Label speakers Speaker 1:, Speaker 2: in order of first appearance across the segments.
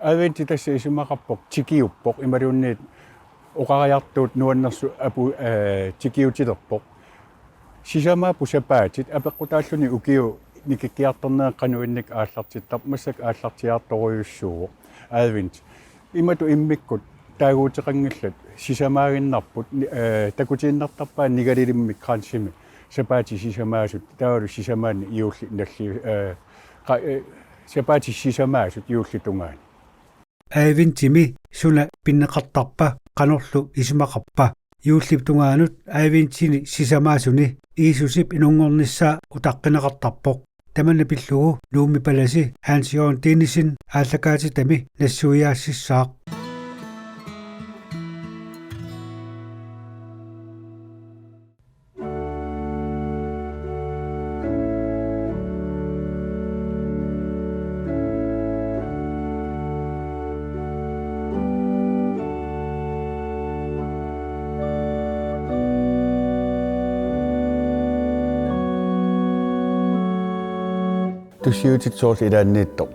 Speaker 1: Aventti tässä isumaqarpoq tikiuppoq imaliunniit oqariartuut nuannersu apu tikiutilerpoq sisamaapu sapaatit apeqqutaalluni ukiu nikikkiartorneeqqanuinnik aallartittar massak aallartiaartoruyussuuq Aventti imatu immikkut taaguutiqanngillat sisamaaginnarput takutiinnartarpaa nigalilimmi kranssimi sapaati sisamaasut taalu sisamaanni iulli nalli sapaati sisamaasut iullitungaani
Speaker 2: Aivintimi suna pinneqartarpa qanorlu isumaqarpa yuulliptungaanut aivintini sisamaasuni iisusip inungornissaa utaqqinaqartarpoq tamanna pillugu luumi palasi Hans-Jørgen Dinesen aallakaatitami nassuiaassissaaq
Speaker 1: tussiutit soorli ilaanniittoq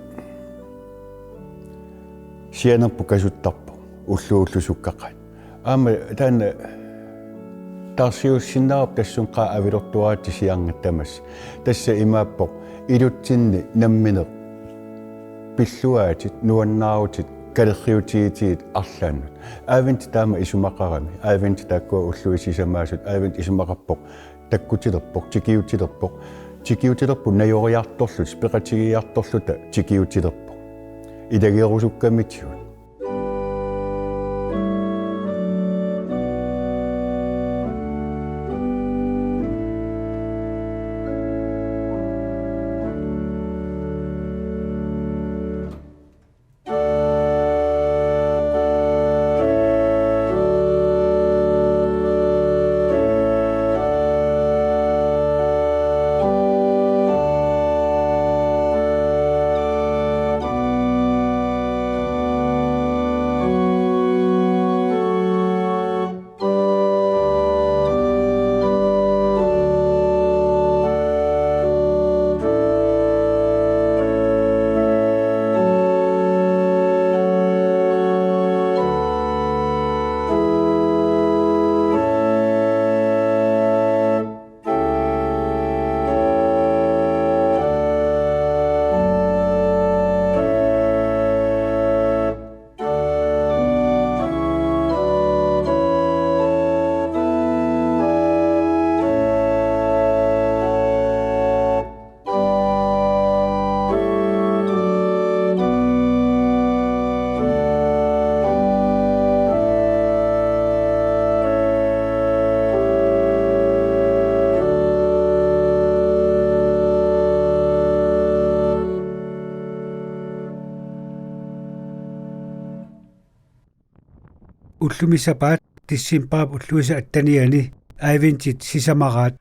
Speaker 1: sianerpu kasuttarpu ulluullusukkaqat aama taanna tarsiussinnarup tassun qaa avilortuaatti siangattamas tassa imaappoq ilutsinni nammineq pilluaatit nuannaarutit kalerriutiitiit arlaannut Aventti taama isumaqarami Aventti taakkua ulluisisamaasut Aventti isumaqarpoq takkutilerpoq tikiutilerpoq tikiutilerpu najoriartorlut speqatigiartorluta tikiutilerpu ilagiorusukkamitigut ullumisapaat tissimpaap ulluisa attaniani Aivinttit sisamaraat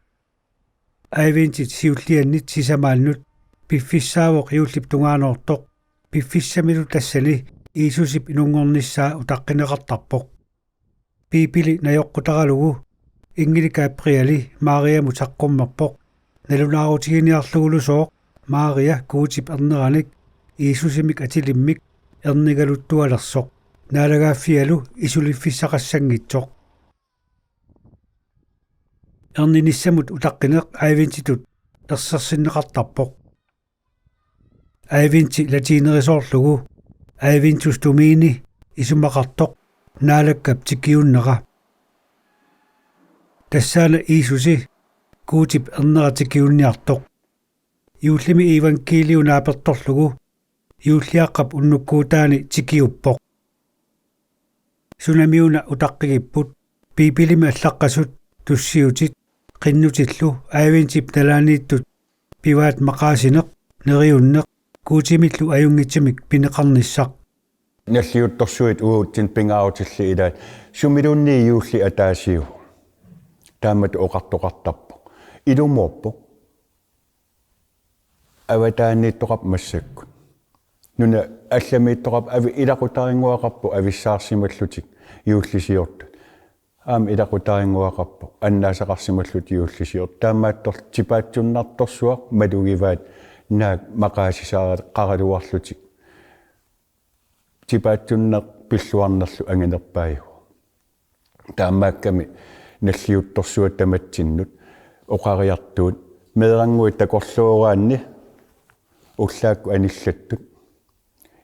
Speaker 1: Aivinttit siulliannit sisamaannut piffissaawoq iulliptungaanortoq piffissamilu tassani iisusip inungornissaa utaqqinеqartarpoq piipili najoqqutaralugu ingili Gabrieli Mariamu taqqummerpoq nalunaarutigiниарлугулусооq Maria kuutip erneranik iisusimik atilimmik ernigaluttualersoq naalagaaffialu isuliffissaqassangitsoq erninissamut utaqqinеq Aivinttitut ersersinneqartarpoq Aivintti latiinerisoorlugu Aivinttus tumiini isumaqartoq naalakkap tikiunneqa tassaana iisusi kuutip erneratikiunniartoq iullimi ivankiliunaapertorlugu iulliaqqap unnukkuutaani tikiuppoq sunamiuna utaqqigipпут piipilimi allaqqasut tussiutit qinnutillu Aivintip nalaaniittut pivaat maqaasineq neriunneq kuutimillu ajungitsimik pineqarnissaq nalliuttorsuit uuttin pingaarutilli ilaat sumilunni iulli ataasiu taamat oqartoqartarpu ilumuorpu avataanniittoqap massakkut nuna allamiittoqap avi ilaqutaringuaqarpu avissaarsimallutik iullisiortut aam ilaqutaringuaqarpu annaasaqarsimallut iullisiort taamaattor tipaatsunnartorsuaq malugivaat naak maqaasisaarat qaraluarlutik типаатсуннеқ пиллуарнерлу ангинерпааю таамаакками наллиутторсуа таматсиннут оқариартуут меэрангуи такорлуораанни уллаакку аниллаттут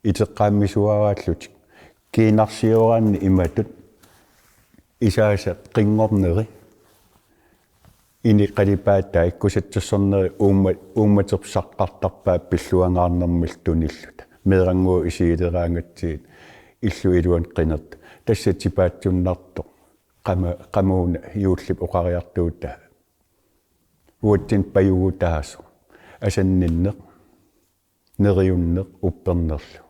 Speaker 1: итеққааммисуарааллутик киинарсиораанни иматут исааса қингорнери ини қалипаатаа иккусатсернери уумматерсаққартарпаа пиллуангаарнэрмил туниллута меэрангуи исиилераангатсиит иллу илуан қинерт тассатипаатсуннарто qamauuna yuullip oqariartuuta uutsin payugutaassu asanninneq neriunneq uppernerlu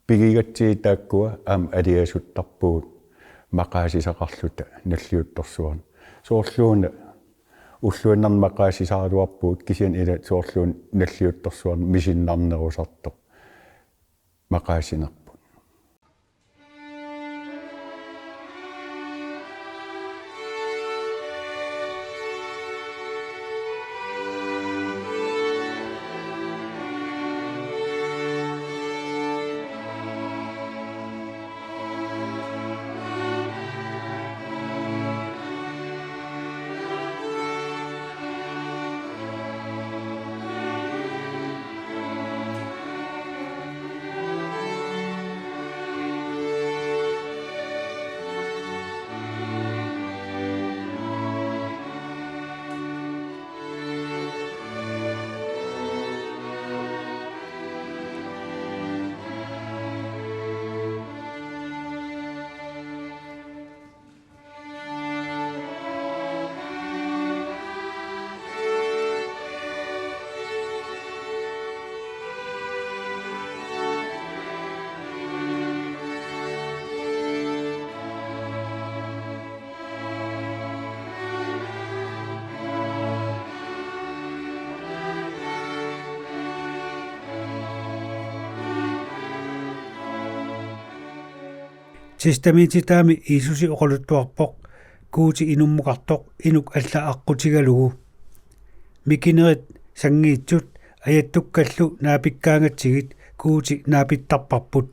Speaker 1: pigigatsiitaakkua aam aliasuttarpuut maqaasisaqarluta nalliuttorsuarna soorluuna уллуиннар мақаасисааруарпуут кисиан ила соорлуун наллиутторсуарна мисиннарнерусарто мақаасинерпут
Speaker 2: систамититаами иисуси оқалуттуарпоқ куути инуммуқартоқ инук алла аққутигалугу микинерит сангиитсут аяттуккаллу наапиккаангатсигит куути наапиттарпарпут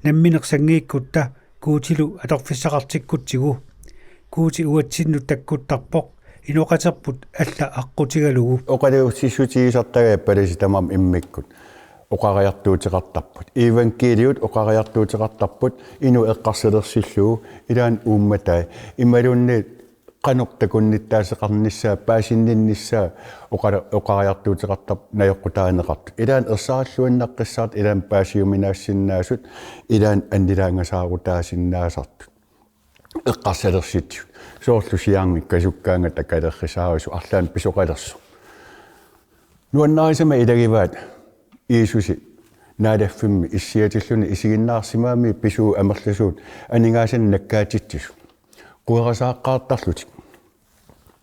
Speaker 2: намминеқ сангииккутта куутилу аторфиссақартиккутсигу куути уатсинну таккуттарпоқ инуқатерпут алла аққутигалугу
Speaker 1: оқалуссисутигисартагаа палиситамам иммиккут оқариартуутеқартарпут ивангелиут оқариартуутеқартарпут ину эққарсилерсиллуу илаан уумматай ималунни qanортакунниттаасеқарниссаа паасиннинниссаа оқариартуутеқартап наёққутаанеқарту илаан ерсаарлуиннаққиссаат илаан паасиуминаассиннаасут илаан аннилаангасаарутаасиннаасарту эққарсалерситсу соорлу сиаарми касуккаанга такалеррисаарису арлаан писоқалерсу нуаннаарисама илагиваат иисуси наалаффимми иссиатиллуни исигиннаарсимаами писуу амерласуут анигаасан наккаатитсису куерасааққаартарлутик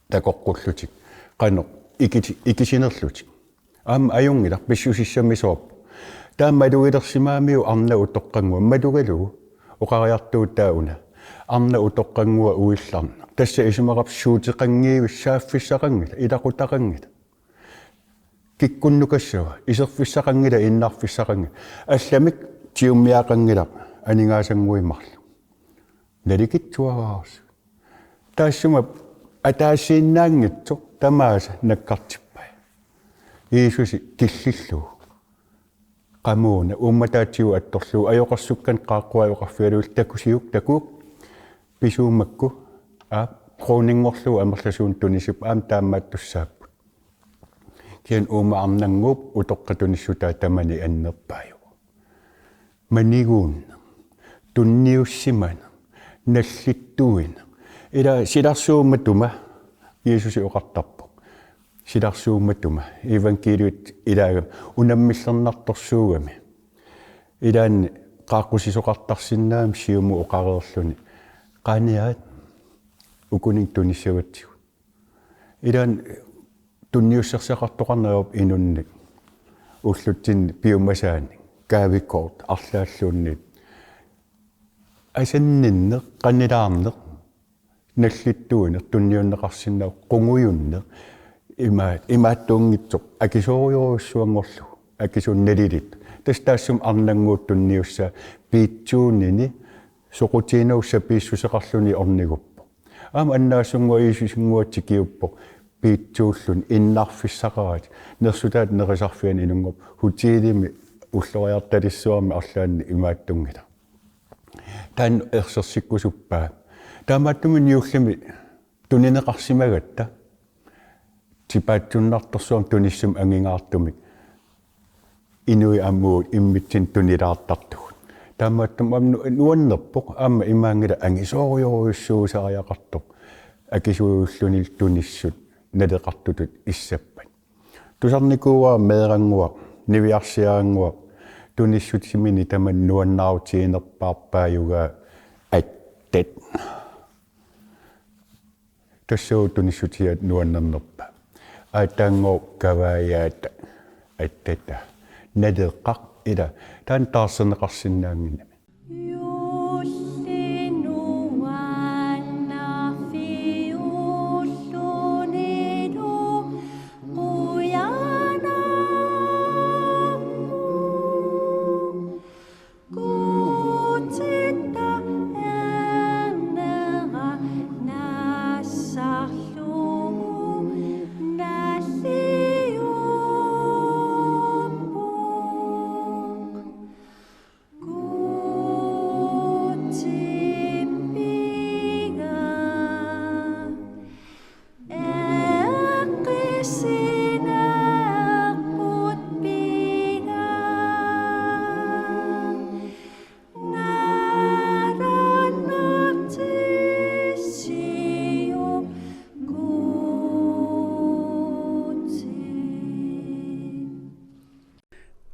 Speaker 1: такоққуллутик қано икисинерлутик аама аюнгила писсусиссамисоорпу тааммалугилерсимаамиу арна утоққангуа малугалугу оқариартуутаауна арна утоққангуа уилларна тасса исумақап суутеқангиивиссааффиссақангила илақутақангила киккуннукассава исерфиссақангила иннарфиссақанги алламик тиуммиақангила анигаасангуиммарлу наликитсуараарс таассума атаасииннаангитсо тамааса наккартиппай иисуси киллиллуу qamuna ummataatigu attorluu ajoqarsukkan qaaquajoqarfialuul takusiuk takuuk pisuumakku qrooningorluu amerlasuun tunisup aam taammaattussaappu kian uuma arnanguup utoqqatunissutaa tamani annerpaajo maniguun tunniussimana nallittuina ila silarsuummatuma Jeesusi oqartarpo silarsuummatuma evankeliut ilaagam unammillernertorsuugami ilaan qaaqqusisoqartarsinnaam siumu oqareerluni qaaniaat ukuning tunissavatsigu ilaan tunniusserseqartoqarnerup inunnik ullutsin piumasaani kaavikort арлааллуунни асаннинне qannilaarne наллиттуина тунниуннеқарсиннаа қунгуйунне имааттуунгитсоқ акисоориоруссуангорлу акисунналилит тастаассум арнангууттунниусса пиитсуунини соқутиинауssa пииссусеқарлуни орнигуппо аама аннаасунгуа иисусингуатсикиуппо пиитсууллун иннарфиссақарат нерсутаат нерисарфиан инунгоп хутиилими уллориарталиссуарми арлаанни имааттунгила таан ерсерсиккусуппаа таамааттуми ниуллими тунинеқарсимагатта типаатсуннарторсуам туниссум ангингаартуми инуи аммуут иммитсин тунилаартартугут таамааттум амну нуаннерпоқ аама имаангила ангисоориоруйуссуусариақартоқ акисууллунил туниссут налеқартутут иссаппат тусарникууаа меерангуа нивиарсиаангуа туниссут симини таман нуаннаутиинерпаарпааюга аттат тассуу туниссутиат нуаннернерпа аатаангоо каваяата аттата надеққақ ила таан таарсенеқарсинаангинами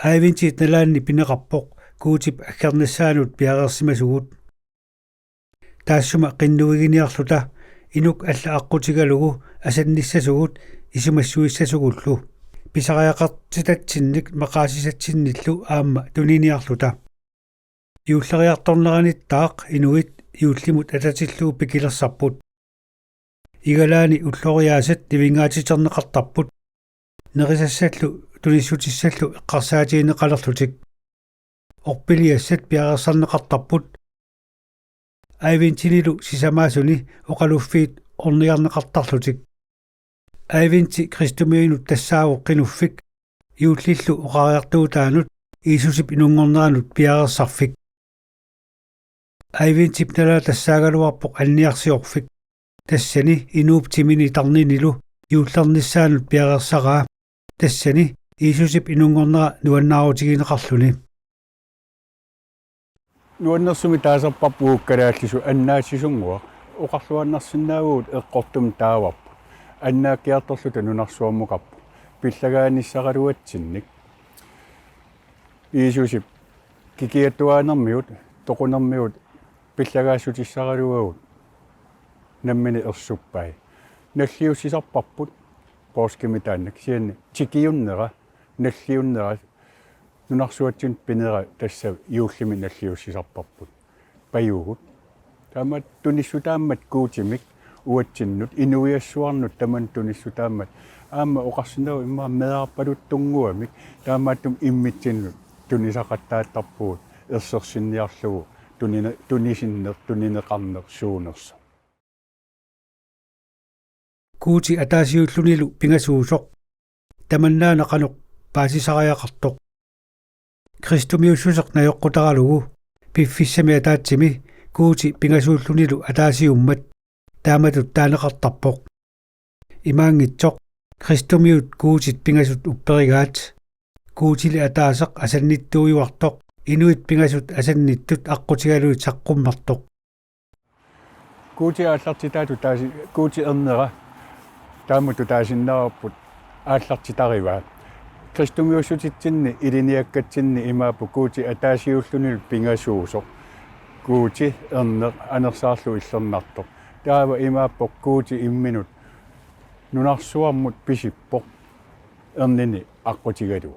Speaker 2: Aivintit nalaanni pineqarpoq kuutip akkernissaanut piaqersimasugut taassuma qinnuiginiarluta inuk alla aqqutigalugu asannissasugut isumassuissasugullu pisariaqartitatsinnik maqaasisatsinillu aamma tuniniarluta iulleriartorneranit inuit iullimut atatilluu pikilersarput igalaani ulloriaasat nivingaatiterneqartarput nerisassallu tunissutисsallu эққарсаатиинеқалерлутик орпилиассат пиарерсарнеқартарпут айвентинилу сисамаасуни оқалуффиит орниарнеқартарлутик айвенти кристумиинут тассаавоққинуффик иуллиллу оқариартуутаанут иисусип инунгорнеранут пиарерсарфик айвентип нала тассаагалуарпоқ анниарсиорфик тассани инууптимини тарнинилу иуллерниссаанут пиарерсараа тассани иисусип инунгорнера нуаннаарутигинеқарлуни
Speaker 1: нуаннерсуми таасарпарпууккалааллису аннаасисунгуа оқарлуаннарсинаагуут эққортум тааварпу аннааккиарторлута нунарсуармукарпу пиллагааниссақалуатсинник иисусип кикиаттуаанермиут тоқунермиут пиллагаассутиссақалуагут наммини ерсуппай наллиуссисарпарпут поскимитааннак сианни тикиуннера наллиуннера нунарсуатсин пинера тасса иуллими наллиуссисарпарпут паюгут таамат туниссутааммат куутимик уатсиннут инуиассуарнут таман туниссутааммат аама оқарсинаа имма медаарпалут тунгуамик таамааттум иммитсиннут тунисақаттааттарпуут ерсерсинниарлугу тунисиннер тунинеқарнер суунерса kuuti ataasiullunilu pingasuusoq tamannaanaqanuq paasisariaqartoq kristumiussuseq najoqqutaralugu piffissami ataatsimi kuuti pingasuullunilu ataasiummat taamatut taaneqartarpoq imaangitsoq kristumiut kuutit pingasut upperigaat kuutili ataaseq asannittuuiuartoq inuit pingasut asannittut aqqutigaluit saqqummartoq kuuti aallartitaatu taasi kuuti ernera таамуту таасиннаарпут ааллартитариваа кристумиуссутитсинни илиниаккатсинни имаапу куути атаасиуллунил пингасуусо куути эрнеқ анерсаарлу иллернартоқ таава имааппоқ куути имминут нунарсуармут писиппоқ эрнини аққутигалу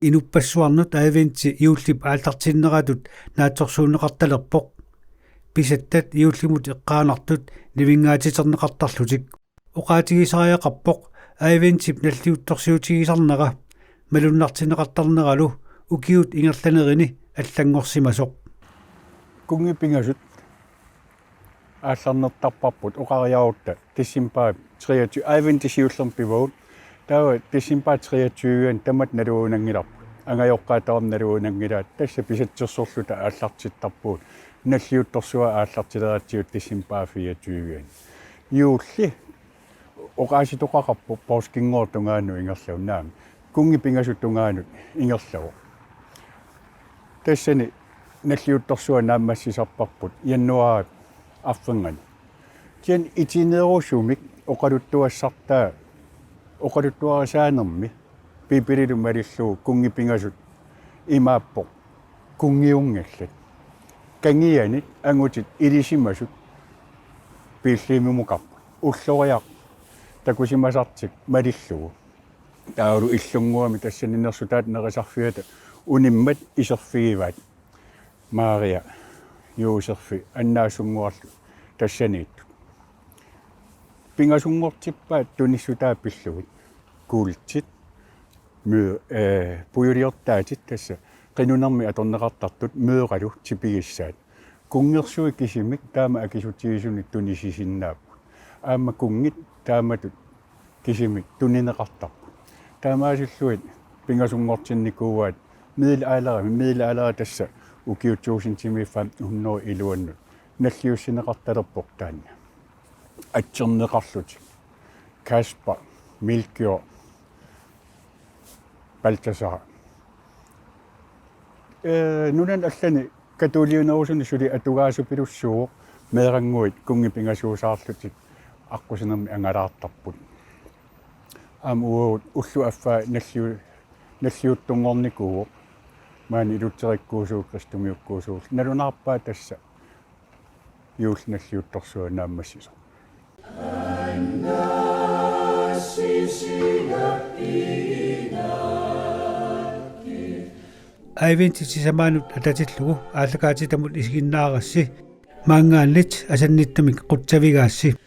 Speaker 1: Inupassuarnut aavintsi iullip aaltartinneratut naatsorsuunneqartalerpoq pisattat iullimut eqqaanartut nivingaatiterneqartarlutik oqaatigisariaqarpoq aavintip nalliuttorsiutigisarnera malunnartineqartarneralu ukiut ingerlanerini аллангорсимасоq
Speaker 2: kuнгипинgasut аалларнертарпарпут оқариарутта тиссимпаа 23 аавинтисиуллерпивагут таа тиссимпаатриатсуйган тамат налуунангилар ангаёққаатарам налуунангилаат тасса писатсерсорлута ааллартиттарпуут наллиутторсуа ааллартилератсиут тиссимпаафиатсуйган юулли оқааситоқақарпу паускингоортунгаану ингерлау наами кунги пингасуттунгаанут ингерлау тассани наллиутторсуа нааммассисарпарпут яннуаат арфингани тиан итинеерусумик оқалуттуассартаа оқалуттуарасаанерми пипилилу малиллуу кунги пингасут имааппоқ кунгиунгаллат кангианит ангутит илисимасут пиллимумукарпа уллориақ такусимасартик малиллуу таалу иллунгуами тассанинерсутаат нерисарфиата униммат исерфигиваат Maria Josefi аннаасунгуарлу тассаниитту пингасунгортиппаат тунissутаа пиллугит куултит мö пуйуриортаатит тасса qinunarmi аторнеқартартут меэқалу типигиссаат кунгерсуи кисимик таама акисутигисуни тунисисиннааппу аама кунгит тааматут кисимик тунинеқартарпу таамаасиллуит пингасунгортинникууаат миила аалера тасса укиутсуусинтимиффам унноо илуаннут наллиуссинеқарталерпоқ таанна атсернеқарлут Каспа Милкио Балтасар нунан аллани католиунерусуни сули атугаасупилуссуу меэрангуит кунги пингасуусаарлутик аққусинерми ангалаартарпут амуу уллу аффа наллиуттунгорникуу маани илутсериккуусуу кристумиуккуусуу налунаарпаа тасса юулналлиутторсуа нааммассисо
Speaker 1: айвентити самаанут ататиллугу ааллакаатитамут исигиннаарасси маангааннит асанниттамик qutsavigaasssi